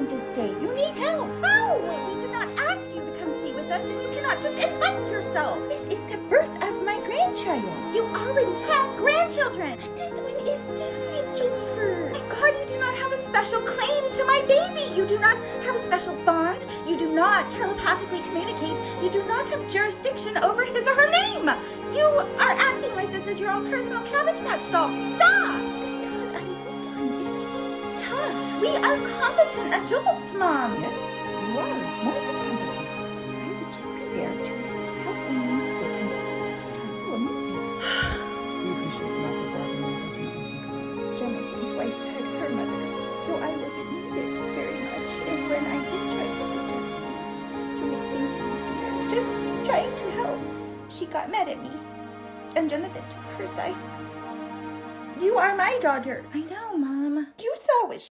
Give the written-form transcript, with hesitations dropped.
welcome to stay. You need help. No, we did not ask you to come stay with us, and you cannot just invite yourself. This is the birth of my grandchild. You already have grandchildren. But this one is different, Jennifer. My God, you do not have a special claim to my baby. You do not have a special bond. You do not telepathically communicate. You do not have jurisdiction over his or her name. You are acting like this is your own personal Cabbage Patch doll. Stop! Sweetheart, a newborn is tough. We are competent adults, Mom. Yes, you are more than competent. I would just be there to help when you need it. And you are moving. We appreciate the offer, Barbara. Jonathan's wife had her mother, so I wasn't needed very much. And when I did try to suggest things to make things easier, just trying to help, she got mad at me. And Jonathan took her side. You are my daughter. I know, Mom. You saw what